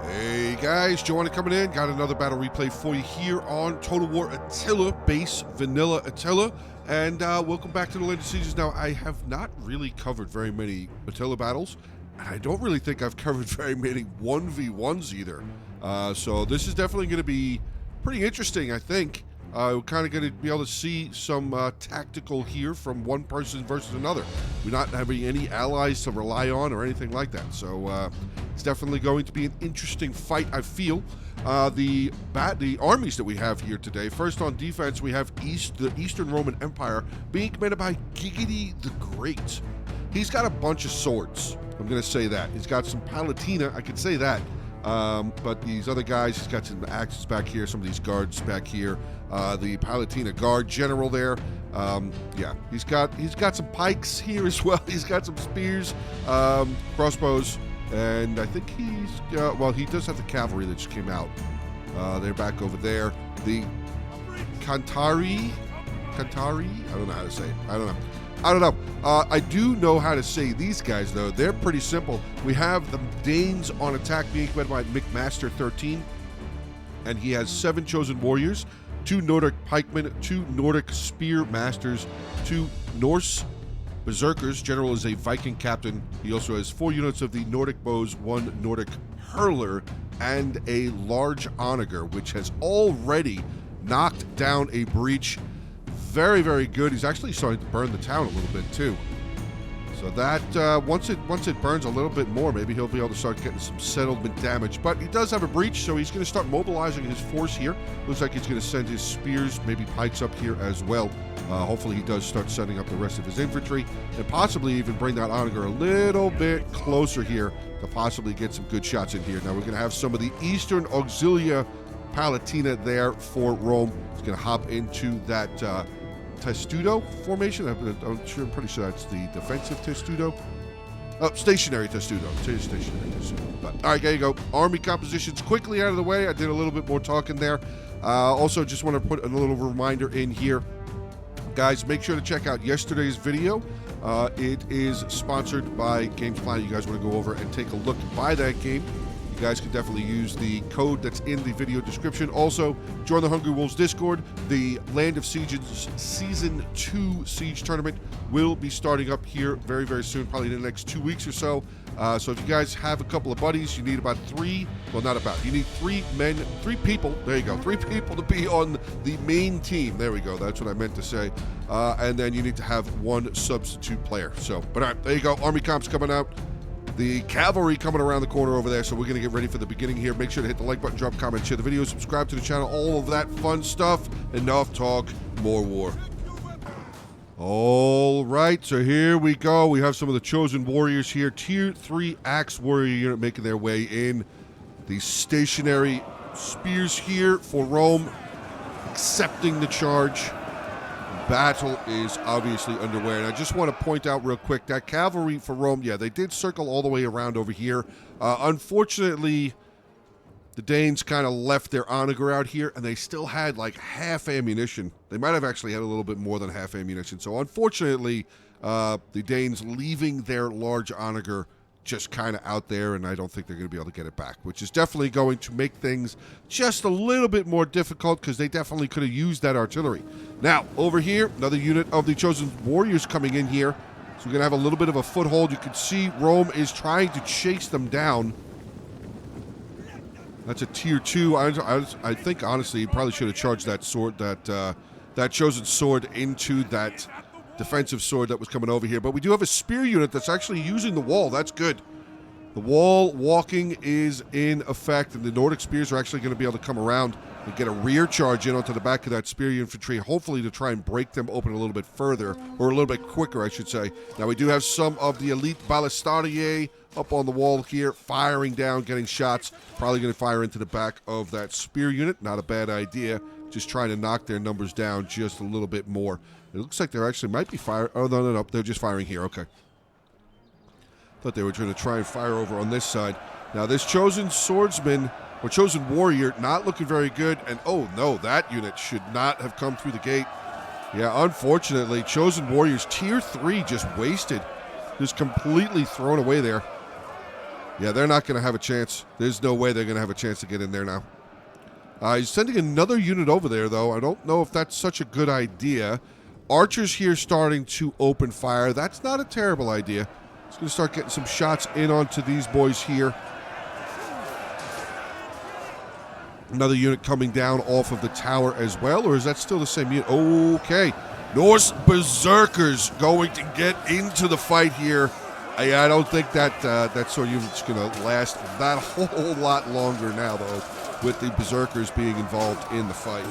Hey guys, Joanna coming in. Got another battle replay for you here on Total War Attila, base vanilla Attila. And welcome back to the Land of Sieges. Now, I have not really covered very many Attila battles, and I don't really think I've covered very many 1v1s either. So this is definitely going to be pretty interesting, I think. We're kind of going to be able to see some tactical here from one person versus another. We're not having any allies to rely on or anything like that. So it's definitely going to be an interesting fight, I feel. The armies that we have here today. First on defense, we have the Eastern Roman Empire being commanded by Giggity the Great. He's got a bunch of swords. I'm going to say that. He's got some Palatina. I could say that. But these other guys, he's got some axes back here, some of these guards back here. The Palatina guard general there. Yeah, he's got some pikes here as well. He's got some spears, crossbows, and I think well, he does have the cavalry that just came out. They're back over there. The Cantari, I don't know how to say it. I don't know. I do know how to say these guys, though. They're pretty simple. We have the Danes on attack being commanded by McMaster 13, and he has 7 chosen warriors, 2 Nordic pikemen, 2 Nordic spear masters, 2 Norse berserkers. General is a Viking captain. He also has 4 units of the Nordic bows, 1 Nordic hurler, and a large onager, which has already knocked down a breach. Very, very good. He's actually starting to burn the town a little bit too. So that once it burns a little bit more, maybe he'll be able to start getting some settlement damage. But he does have a breach, so he's going to start mobilizing his force here. Looks like he's going to send his spears, maybe pikes up here as well. Hopefully he does start sending up the rest of his infantry, and possibly even bring that onager a little bit closer here to possibly get some good shots in here. Now we're going to have some of the Eastern Auxilia Palatina there for Rome. He's going to hop into that Testudo formation. I'm pretty sure that's the defensive Testudo. Stationary Testudo. Stationary Testudo. But, all right, there you go. Army compositions quickly out of the way. I did a little bit more talking there. Also, just want to put a little reminder in here. Guys, make sure to check out yesterday's video. It is sponsored by Games Planet. You guys want to go over and take a look by that game. You guys can definitely use the code that's in the video description. Also, join the Hungry Wolves Discord. The Land of Sieges Season 2 Siege Tournament will be starting up here very, very soon, probably in the next 2 weeks or so. So if you guys have a couple of buddies, you need about 3, well, not about, you need 3 people, there you go, 3 people to be on the main team. There we go, that's what I meant to say. And then you need to have 1 substitute player. So, but all right, there you go, Army Comp's coming out. The cavalry coming around the corner over there, so we're going to get ready for the beginning here. Make sure to hit the like button, drop a comment, share the video, subscribe to the channel, all of that fun stuff. Enough talk, more war. All right, so here we go. We have some of the chosen warriors here. Tier 3 Axe Warrior unit making their way in. The stationary spears here for Rome, accepting the charge. Battle is obviously underway, and I just want to point out real quick that cavalry for Rome, yeah, they did circle all the way around over here. Unfortunately, the Danes kind of left their onager out here, and they still had like half ammunition. They might have actually had a little bit more than half ammunition. So unfortunately, the Danes leaving their large onager just kind of out there, and I don't think they're going to be able to get it back, which is definitely going to make things just a little bit more difficult, because they definitely could have used that artillery. Now, over here, another unit of the chosen warriors coming in here. So we're going to have a little bit of a foothold. You can see Rome is trying to chase them down. That's a tier 2. I think, honestly, you probably should have charged that sword, that chosen sword into that defensive sword that was coming over here. But we do have a spear unit that's actually using the wall. That's good. The wall walking is in effect, and the Nordic spears are actually going to be able to come around and get a rear charge in onto the back of that spear infantry, hopefully to try and break them open a little bit further, or a little bit quicker, I should say. Now, we do have some of the elite ballistarier up on the wall here, firing down, getting shots. Probably going to fire into the back of that spear unit. Not a bad idea. Just trying to knock their numbers down just a little bit more. It looks like there actually might be fire. Oh, no. They're just firing here. Okay. Thought they were going to try and fire over on this side. Now, this chosen swordsman, or chosen warrior, not looking very good. And, oh, no, that unit should not have come through the gate. Yeah, unfortunately, chosen warriors, tier 3, just wasted. Just completely thrown away there. Yeah, they're not going to have a chance. There's no way they're going to have a chance to get in there now. He's sending another unit over there, though. I don't know if that's such a good idea. Archers here starting to open fire. That's not a terrible idea. He's going to start getting some shots in onto these boys here. Another unit coming down off of the tower as well, or is that still the same unit? Okay. Norse Berserkers going to get into the fight here. I don't think that that sort of unit's going to last that whole lot longer now, though, with the Berserkers being involved in the fight.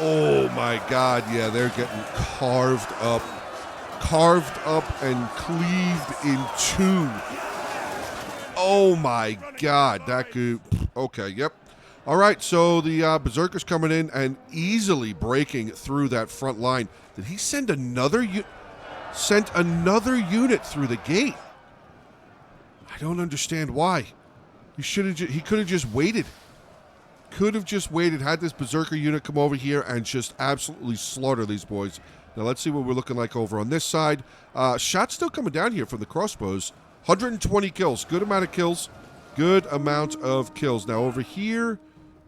Oh my God, yeah, they're getting carved up and cleaved in two. Oh my God, that could, okay, yep. All right, so the Berserkers coming in and easily breaking through that front line. Did he send another unit through the gate? I don't understand why. He could have just waited. Could have just waited, had this Berserker unit come over here and just absolutely slaughter these boys. Now let's see what we're looking like over on this side. Shots still coming down here from the crossbows. 120 kills. Good amount of kills. Good amount of kills. Now over here,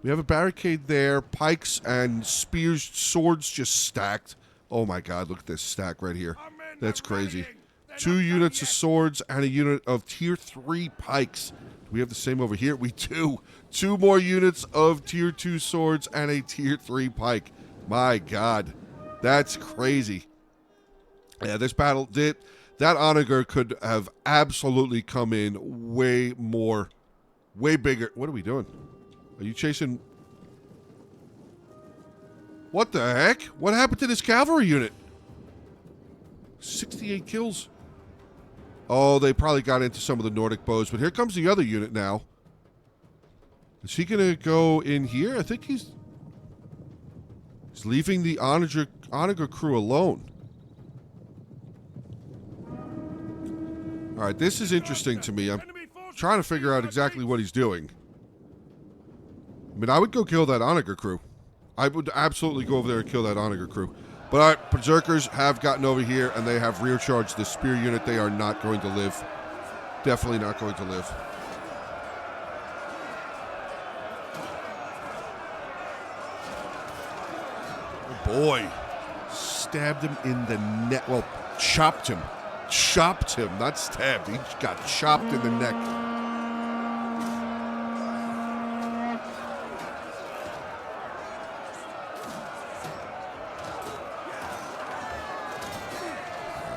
we have a barricade there. Pikes and spears, swords just stacked. Oh my God, look at this stack right here. That's crazy. 2 units of swords and a unit of tier 3 pikes. Do we have the same over here? We do. 2 more units of tier 2 swords and a tier 3 pike. My God. That's crazy. Yeah, this battle did. That onager could have absolutely come in way more, way bigger. What are we doing? Are you chasing? What the heck? What happened to this cavalry unit? 68 kills. Oh, they probably got into some of the Nordic bows, but here comes the other unit now. Is he going to go in here? I think he's leaving the onager crew alone. All right, this is interesting to me. I'm trying to figure out exactly what he's doing. I mean, I would go kill that onager crew. I would absolutely go over there and kill that onager crew. But all right, Berserkers have gotten over here, and they have rear charged the spear unit. They are not going to live. Definitely not going to live. Oh boy. Stabbed him in the neck. Well, chopped him. Chopped him, not stabbed. He got chopped in the neck.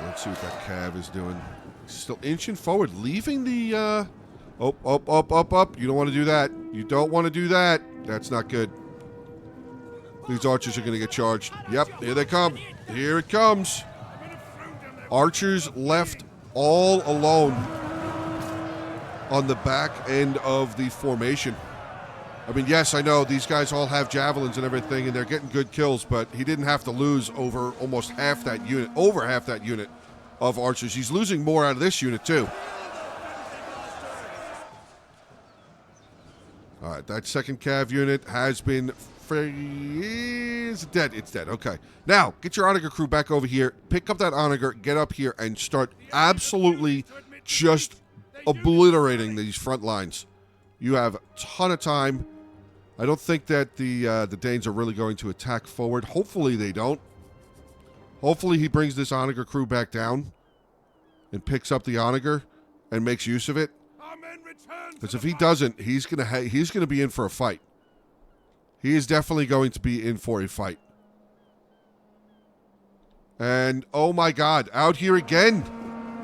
Let's see what that cav is doing. He's still inching forward, leaving the, up. You don't want to do that. You don't want to do that. That's not good. These archers are going to get charged. Yep, here they come. Here it comes. Archers left all alone on the back end of the formation. I mean, yes, I know these guys all have javelins and everything, and they're getting good kills, but he didn't have to lose over almost half that unit, over half that unit of archers. He's losing more out of this unit, too. All right, that second cav unit has been... It's dead. It's dead. Okay. Now, get your onager crew back over here. Pick up that onager, get up here, and start absolutely just obliterating these front lines. You have a ton of time. I don't think that the Danes are really going to attack forward. Hopefully they don't. Hopefully he brings this onager crew back down and picks up the onager and makes use of it. Because if he doesn't, he's gonna be in for a fight. He is definitely going to be in for a fight. And, oh my God, out here again.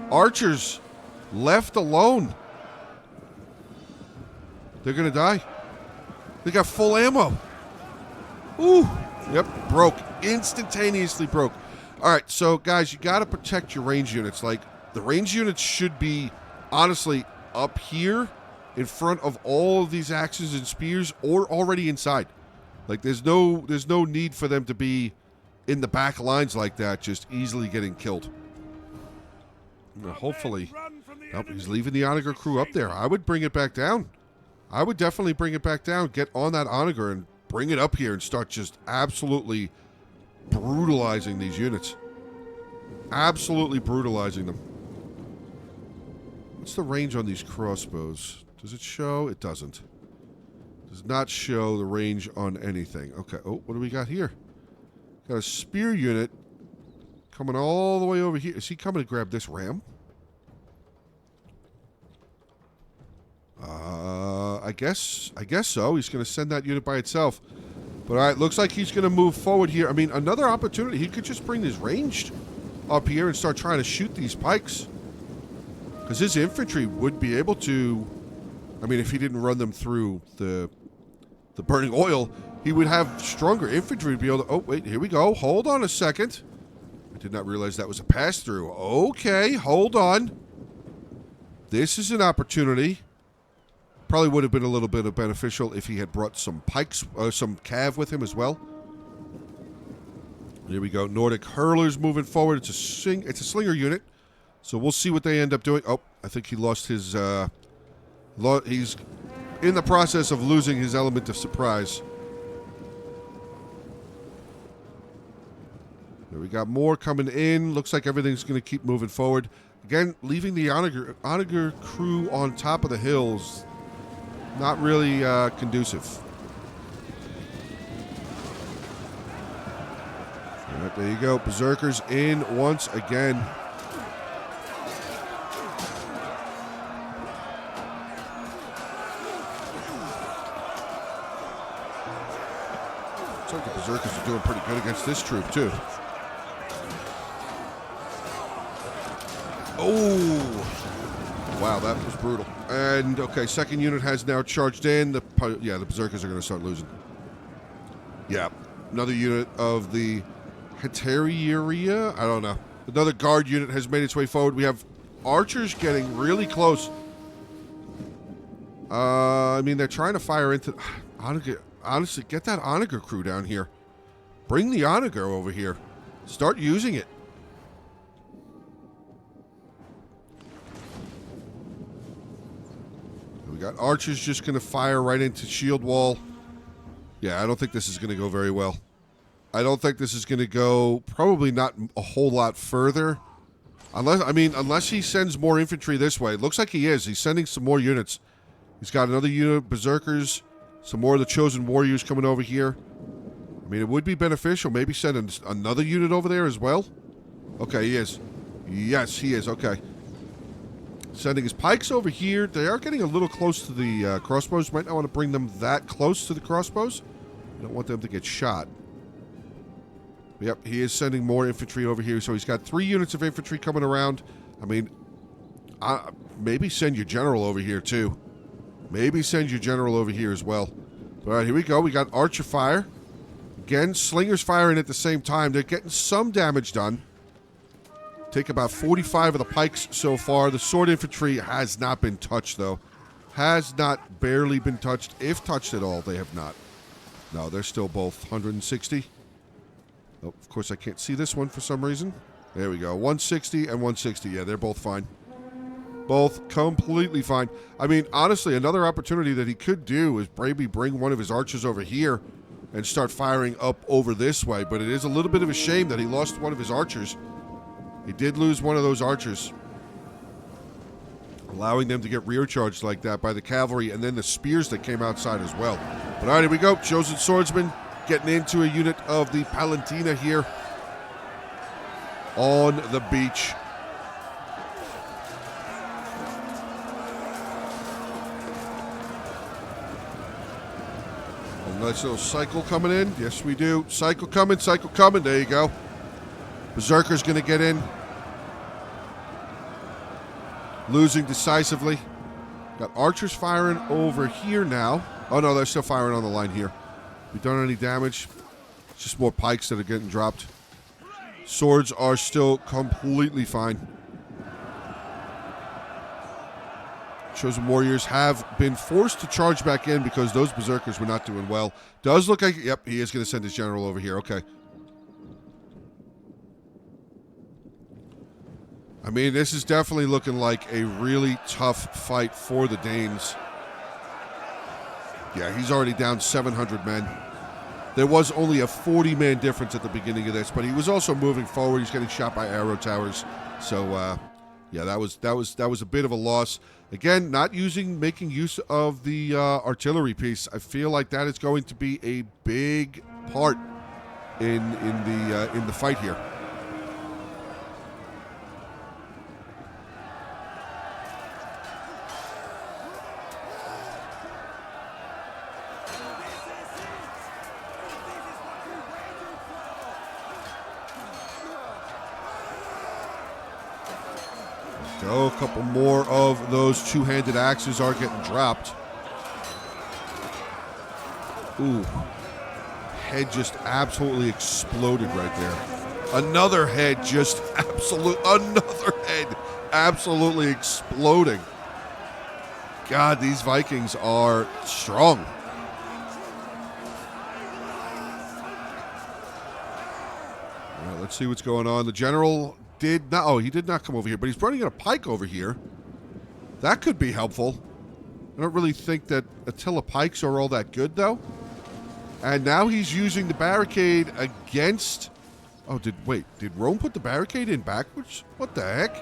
Archers left alone. They're going to die. They got full ammo. Ooh. Yep, broke. Instantaneously broke. All right, so, guys, you got to protect your range units. Like, the range units should be, honestly, up here in front of all of these axes and spears or already inside. Like, there's no need for them to be in the back lines like that, just easily getting killed. Well, hopefully. Nope, he's leaving the onager crew up there. I would bring it back down. I would definitely bring it back down. Get on that onager and bring it up here and start just absolutely brutalizing these units. Absolutely brutalizing them. What's the range on these crossbows? Does it show? It doesn't. Does not show the range on anything. Okay. Oh, what do we got here? Got a spear unit coming all the way over here. Is he coming to grab this ram? I guess so. He's going to send that unit by itself. But all right, looks like he's going to move forward here. I mean, another opportunity. He could just bring his ranged up here and start trying to shoot these pikes. Because his infantry would be able to... I mean, if he didn't run them through the burning oil, he would have stronger infantry to be able to... Oh, wait, here we go. Hold on a second. I did not realize that was a pass-through. Okay, hold on. This is an opportunity. Probably would have been a little bit of beneficial if he had brought some pikes, some cav with him as well. Here we go. Nordic hurlers moving forward. It's a slinger unit. So we'll see what they end up doing. Oh, I think he lost his... he's in the process of losing his element of surprise. There we got more coming in. Looks like everything's going to keep moving forward. Again, leaving the onager crew on top of the hills. Not really conducive. All right, there you go. Berserkers in once again. Looks like the Berserkers are doing pretty good against this troop, too. Oh! Wow, that was brutal. And, okay, second unit has now charged in. The Berserkers are going to start losing. Yeah, another unit of the Heteria? I don't know. Another guard unit has made its way forward. We have archers getting really close. I mean, they're trying to fire into... Honestly, get that onager crew down here. Bring the onager over here. Start using it. We got archers just going to fire right into shield wall. Yeah, I don't think this is going to go very well. I don't think this is going to go probably not a whole lot further. Unless he sends more infantry this way. It looks like he is. He's sending some more units. He's got another unit of berserkers. Some more of the chosen warriors coming over here. I mean, it would be beneficial. Maybe send another unit over there as well. Okay, he is. Yes, he is. Okay. Sending his pikes over here. They are getting a little close to the crossbows. Might not want to bring them that close to the crossbows. I don't want them to get shot. Yep, he is sending more infantry over here. So he's got 3 units of infantry coming around. I mean, maybe send your general over here too. Maybe send your general over here as well. All right, here we go. We got archer fire. Again, slingers firing at the same time. They're getting some damage done. Take about 45 of the pikes so far. The sword infantry has not been touched, though. Has not barely been touched. If touched at all, they have not. No, they're still both 160. Oh, of course, I can't see this one for some reason. There we go. 160 and 160. Yeah, they're both fine. Both completely fine. I mean, honestly, another opportunity that he could do is maybe bring one of his archers over here and start firing up over this way. But it is a little bit of a shame that he lost one of his archers. He did lose one of those archers, allowing them to get rear charged like that by the cavalry and then the spears that came outside as well. But all right, here we go. Chosen swordsman getting into a unit of the Palantina here on the beach. A nice little cycle coming in. Yes, we do. Cycle coming, cycle coming. There you go. Berserker's going to get in. Losing decisively. Got archers firing over here now. Oh, no, they're still firing on the line here. We done any damage. It's just more pikes that are getting dropped. Swords are still completely fine. Chosen warriors have been forced to charge back in because those berserkers were not doing well. Does look like... Yep, he is going to send his general over here. Okay. I mean, this is definitely looking like a really tough fight for the Danes. Yeah, he's already down 700 men. There was only a 40-man difference at the beginning of this, but he was also moving forward. He's getting shot by arrow towers. So, yeah, that was a bit of a loss. Again, making use of the artillery piece. I feel like that is going to be a big part in the fight here. Go, a couple more of those two-handed axes are getting dropped. Ooh. Head just absolutely exploded right there. Another head just absolutely exploding. God, these Vikings are strong. All right, let's see what's going on. The general did not come over here, but he's running a pike over here. That could be helpful. I don't really think that Attila pikes are all that good, though. And now he's using the barricade against... Oh, did Rome put the barricade in backwards? What the heck?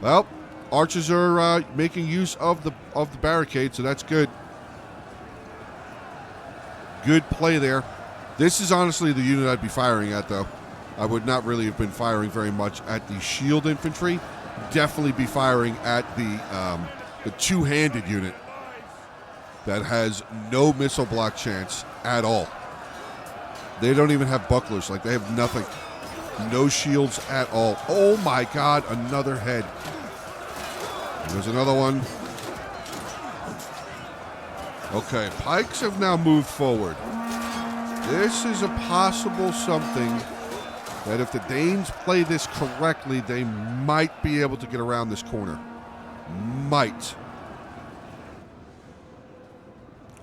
Well, archers are making use of the barricade, so that's good. Good play there. This is honestly the unit I'd be firing at, though. I would not really have been firing very much at the shield infantry. Definitely be firing at the two-handed unit that has no missile block chance at all. They don't even have bucklers. Like, they have nothing. No shields at all. Oh, my God. Another head. There's another one. Okay, pikes have now moved forward. This is a possible something that if the Danes play this correctly, they might be able to get around this corner. Might.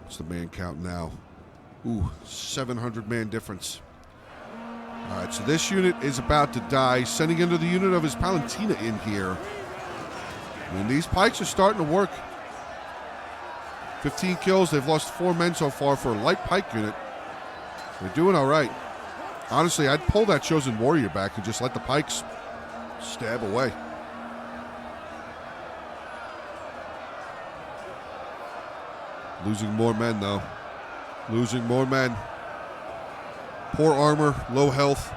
What's the man count now? Ooh, 700-man difference. All right, so this unit is about to die, sending into the unit of his Palantina in here. And these pikes are starting to work. 15 kills. They've lost 4 men so far for a light pike unit. They're doing all right. Honestly, I'd pull that Chosen Warrior back and just let the pikes stab away. Losing more men, though. Losing more men. Poor armor, low health.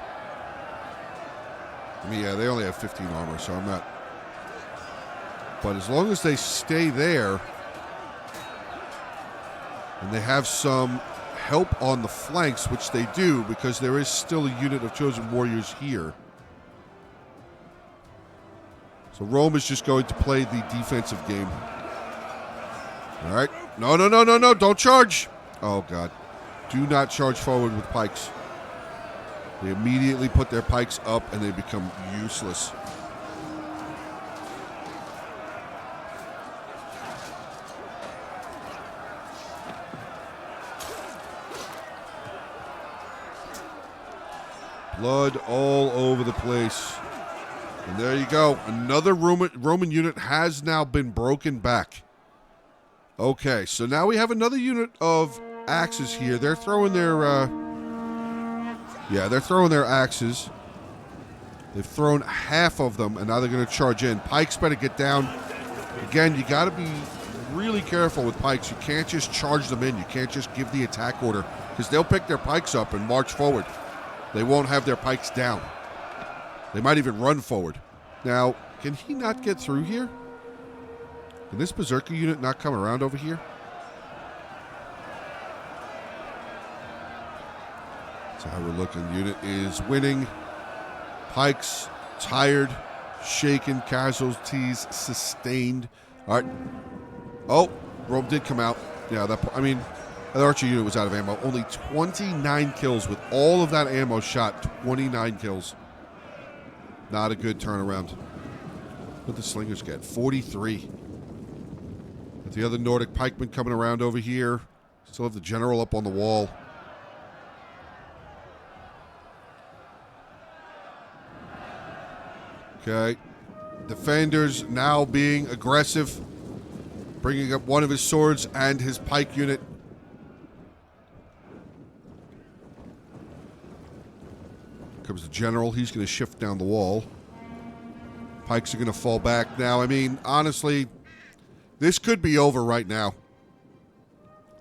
I mean, yeah, they only have 15 armor, so I'm not... But as long as they stay there, and they have some help on the flanks, which they do, because there is still a unit of Chosen Warriors here. So Rome is just going to play the defensive game. All right. No, no, no, no, no. Don't charge. Oh, God. Do not charge forward with pikes. They immediately put their pikes up, and they become useless. Blood all over the place. And there you go. Another Roman unit has now been broken back. Okay, so now we have another unit of axes here. They're throwing their... they're throwing their axes. They've thrown half of them, and now they're going to charge in. Pikes better get down. Again, you got to be really careful with pikes. You can't just charge them in. You can't just give the attack order, because they'll pick their pikes up and march forward. They won't have their pikes down. They might even run forward. Now, can he not get through here? Can this Berserker unit not come around over here? That's how we're looking. Unit is winning. Pikes tired, shaken, casualties sustained. All right. Oh, Rome did come out. Yeah, that archer unit was out of ammo. Only 29 kills with all of that ammo shot. 29 kills. Not a good turnaround. What did the slingers get? 43. Got the other Nordic pikemen coming around over here. Still have the general up on the wall. Okay. Defenders now being aggressive. Bringing up one of his swords and his pike unit. comes the general. He's going to shift down the wall. Pikes are going to fall back. Now, I mean, honestly, this could be over right now.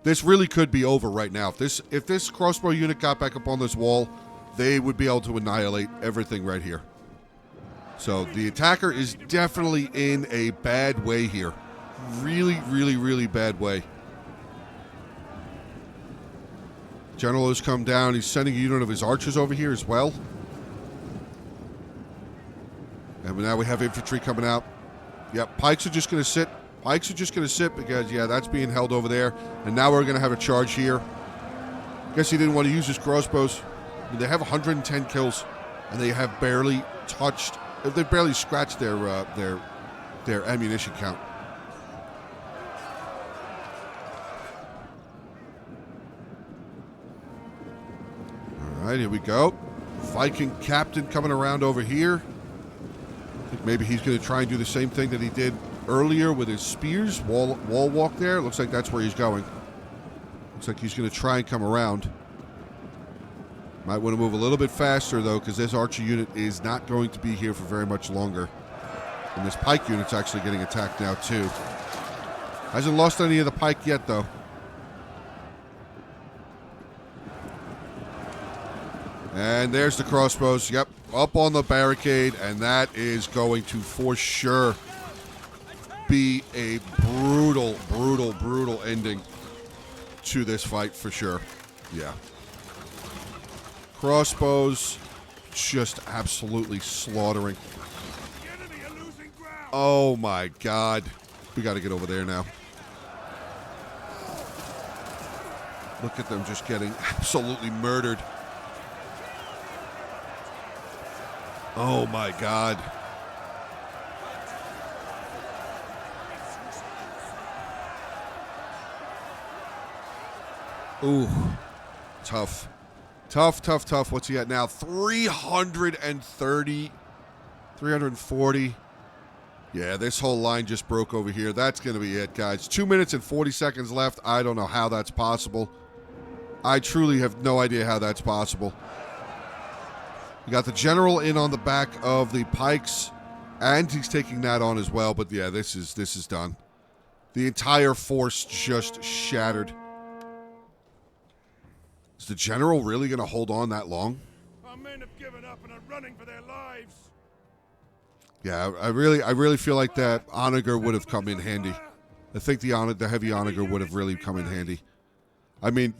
This really could be over right now. If this crossbow unit got back up on this wall, they would be able to annihilate everything right here. So the attacker is definitely in a bad way here. Really, really, really bad way. General has come down. He's sending a unit of his archers over here as well. And now we have infantry coming out. Yep, pikes are just going to sit. Pikes are just going to sit because, yeah, that's being held over there. And now we're going to have a charge here. Guess he didn't want to use his crossbows. I mean, they have 110 kills, and they have barely touched. They barely scratched their ammunition count. All right, here we go. Viking captain coming around over here. I think maybe he's going to try and do the same thing that he did earlier with his spears. Wall walk there. Looks like that's where he's going. Looks like he's going to try and come around. Might want to move a little bit faster, though, because this archer unit is not going to be here for very much longer. And this pike unit's actually getting attacked now, too. Hasn't lost any of the pike yet, though. And there's the crossbows. Yep, up on the barricade. And that is going to, for sure, be a brutal, brutal, brutal ending to this fight, for sure. Yeah. Crossbows just absolutely slaughtering. Oh my god. We got to get over there now. Look at them just getting absolutely murdered. Oh my god. Ooh. Tough. Tough, tough, tough. What's he at now? 330. 340. Yeah, this whole line just broke over here. That's going to be it, guys. 2 minutes and 40 seconds left. I don't know how that's possible. I truly have no idea how that's possible. You got the general in on the back of the pikes, and he's taking that on as well. But yeah, this is done. The entire force just shattered. Is the general really going to hold on that long? Our men have given up and are running for their lives. Yeah, I really feel like that onager would have come in handy. I think the heavy onager would have really come in handy. I mean,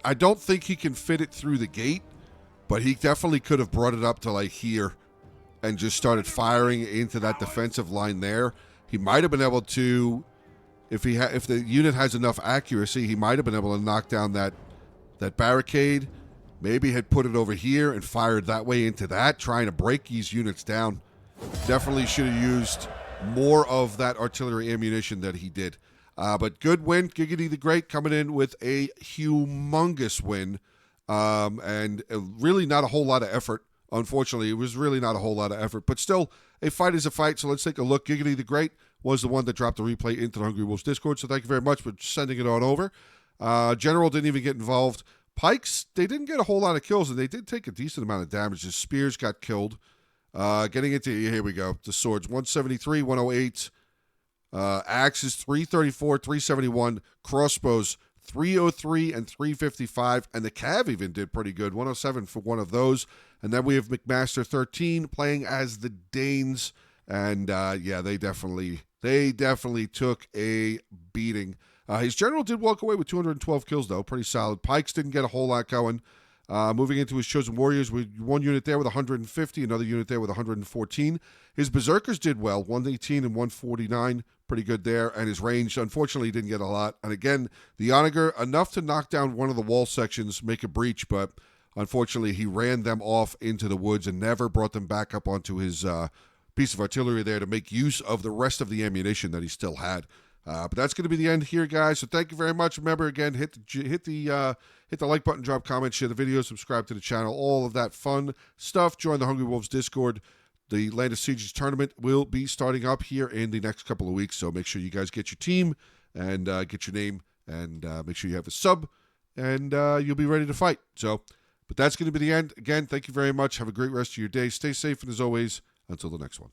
I don't think he can fit it through the gate, but he definitely could have brought it up to like here and just started firing into that defensive line there. He might have been able to, if the unit has enough accuracy, he might have been able to knock down that barricade. Maybe had put it over here and fired that way into that, trying to break these units down. Definitely should have used more of that artillery ammunition that he did. But good win. Giggity the Great coming in with a humongous win. And really not a whole lot of effort. Unfortunately, it was really not a whole lot of effort. But still, a fight is a fight. So let's take a look. Giggity the Great was the one that dropped the replay into the Hungry Wolves Discord. So thank you very much for sending it on over. General didn't even get involved. Pikes, they didn't get a whole lot of kills, and they did take a decent amount of damage. The spears got killed. Getting into, here we go. The swords, 173, 108. Axes, 334, 371. Crossbows, 303 and 355. And the Cav even did pretty good, 107 for one of those. And then we have McMaster 13 playing as the Danes. And, yeah, they definitely took a beating. His general did walk away with 212 kills, though. Pretty solid. Pikes didn't get a whole lot going. Moving into his Chosen Warriors, with one unit there with 150, another unit there with 114. His Berserkers did well, 118 and 149. Pretty good there. And his range, unfortunately, didn't get a lot. And again, the Onager, enough to knock down one of the wall sections, make a breach, but unfortunately, he ran them off into the woods and never brought them back up onto his piece of artillery there to make use of the rest of the ammunition that he still had. But that's going to be the end here, guys. So thank you very much. Remember, again, hit the like button, drop comments, share the video, subscribe to the channel, all of that fun stuff. Join the Hungry Wolves Discord. The Land of Sieges tournament will be starting up here in the next couple of weeks. So make sure you guys get your team and get your name and make sure you have a sub, and you'll be ready to fight. So But that's going to be the end. Again, thank you very much. Have a great rest of your day. Stay safe, and as always, until the next one.